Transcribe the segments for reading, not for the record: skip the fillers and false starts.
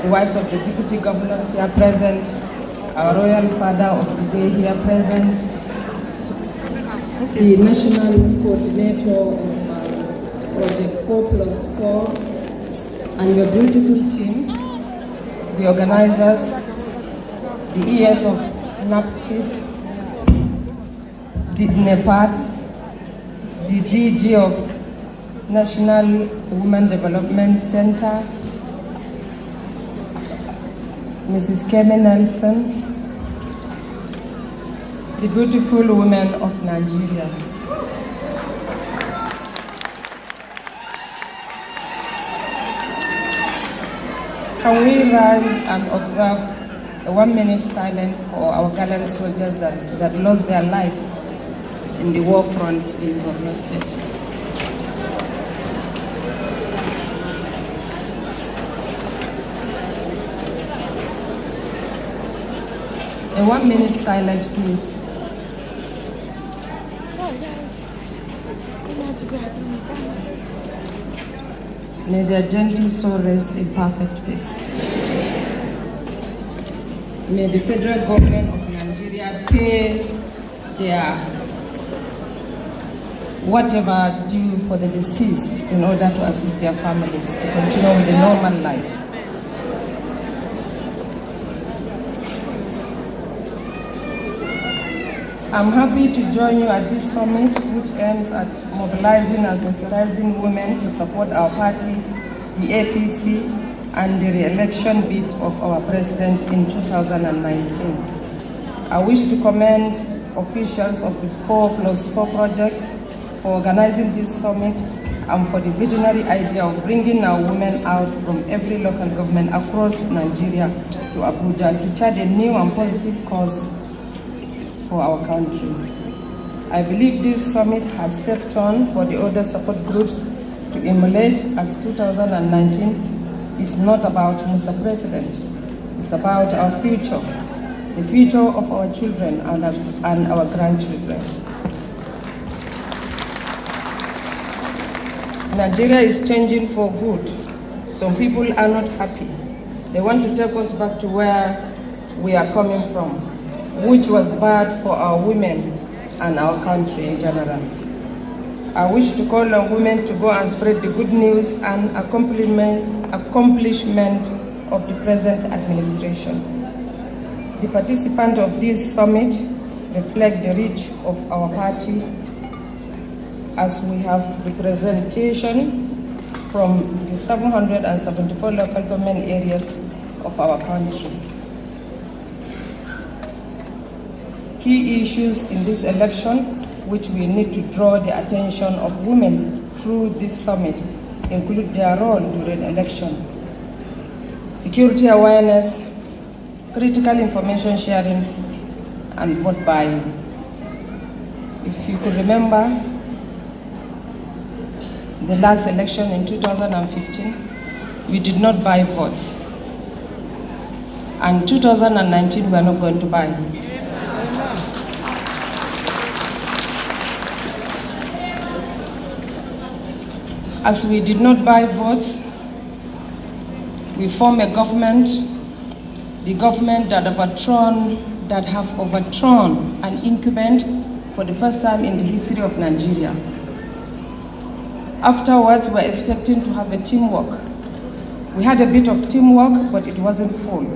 the wives of the deputy governors here present, our royal father of the day here present, the national coordinator of Project 4+4, and your beautiful team, the organizers, the ES of NAPTI, the NEPAT, the DG of National Women Development Center, Mrs. Kemi Nelson, the beautiful women of Nigeria. Can we rise and observe a 1-minute silence for our gallant soldiers that lost their lives in the war front in Borno State? A 1-minute silence, please. May their gentle soul rest in perfect peace. May the federal government of Nigeria pay their whatever due for the deceased in order to assist their families to continue with a normal life. I'm happy to join you at this summit, which aims at mobilizing and sensitizing women to support our party, the APC, and the re-election bid of our president in 2019. I wish to commend officials of the 4+4 project for organizing this summit and for the visionary idea of bringing our women out from every local government across Nigeria to Abuja to chart a new and positive course for our country. I believe this summit has set tone for the other support groups to emulate, as 2019 is not about Mr. President, it's about our future, the future of our children and our grandchildren. Nigeria is changing for good. Some people are not happy. They want to take us back to where we are coming from, which was bad for our women and our country in general. I wish to call on women to go and spread the good news and accomplishment of the present administration. The participants of this summit reflect the reach of our party, as we have representation from the 774 local government areas of our country. Key issues in this election, which we need to draw the attention of women through this summit, include their role during election, security awareness, critical information sharing, and vote buying. If you could remember the last election in 2015, we did not buy votes. And 2019, we are not going to buy. As we did not buy votes, we form a government, the government that have overthrown an incumbent for the first time in the history of Nigeria. Afterwards, we're expecting to have a teamwork. We had a bit of teamwork, but it wasn't full.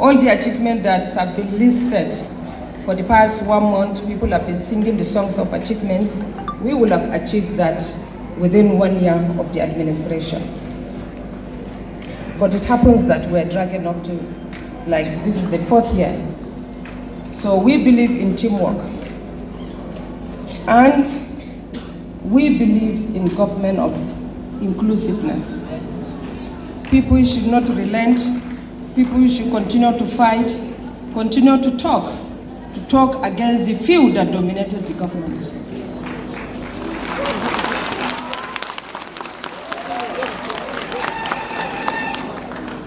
All the achievements that have been listed for the past 1 month, people have been singing the songs of achievements. We will have achieved that within 1 year of the administration. But it happens that we're dragging up to, like, this is the 4th year. So we believe in teamwork. And we believe in government of inclusiveness. People should not relent. People should continue to fight, continue to talk against the few that dominated the government.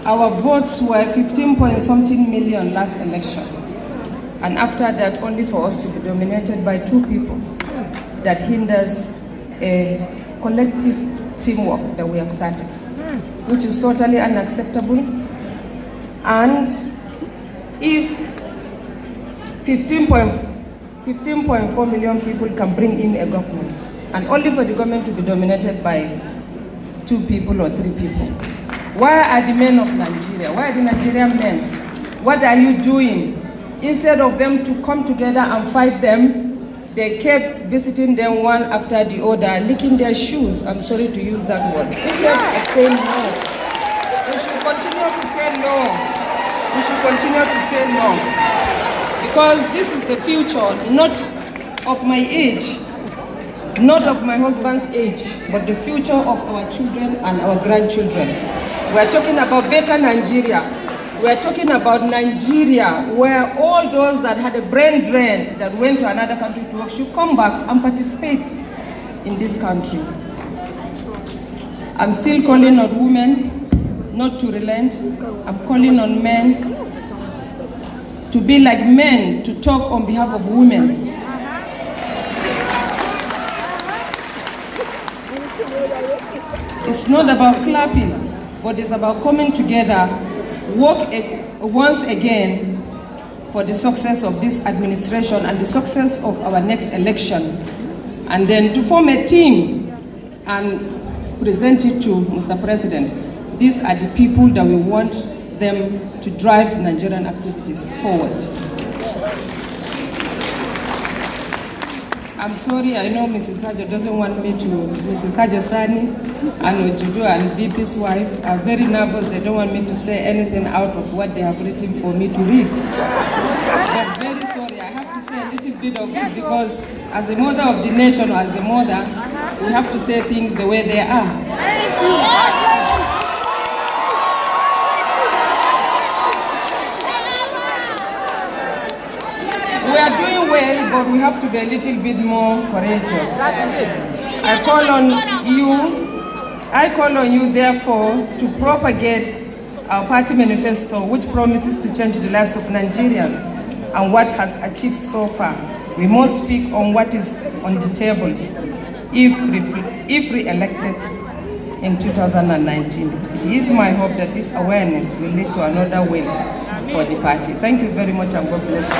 Our votes were 15-point-something million last election. And after that, only for us to be dominated by 2 people, that hinders a collective teamwork that we have started, which is totally unacceptable. And if 15.4 million people can bring in a government, and only for the government to be dominated by 2 people or 3 people, where are the men of Nigeria? Where are the Nigerian men? What are you doing? Instead of them to come together and fight them, they kept visiting them one after the other, licking their shoes. I'm sorry to use that word. Instead of saying no. We should continue to say no. We should continue to say no. Because this is the future, not of my age, not of my husband's age, but the future of our children and our grandchildren. We are talking about better Nigeria. We are talking about Nigeria where all those that had a brain drain that went to another country to work should come back and participate in this country. I'm still calling on women not to relent. I'm calling on men to be like men, to talk on behalf of women. It's not about clapping, but it's about coming together, work once again for the success of this administration and the success of our next election, and then to form a team and present it to Mr. President. These are the people that we want them to drive Nigerian activities forward. I'm sorry, I know Mrs. Hajo doesn't want me to, Mrs. Hajo Sani and Ojudu and VP's wife are very nervous. They don't want me to say anything out of what they have written for me to read. But very sorry, I have to say a little bit of it because as a mother of the nation, or as a mother, we have to say things the way they are. We are doing well, but we have to be a little bit more courageous. I call on you, therefore, to propagate our party manifesto, which promises to change the lives of Nigerians and what has achieved so far. We must speak on what is on the table if re-elected in 2019. It is my hope that this awareness will lead to another win for the party. Thank you very much and God bless you.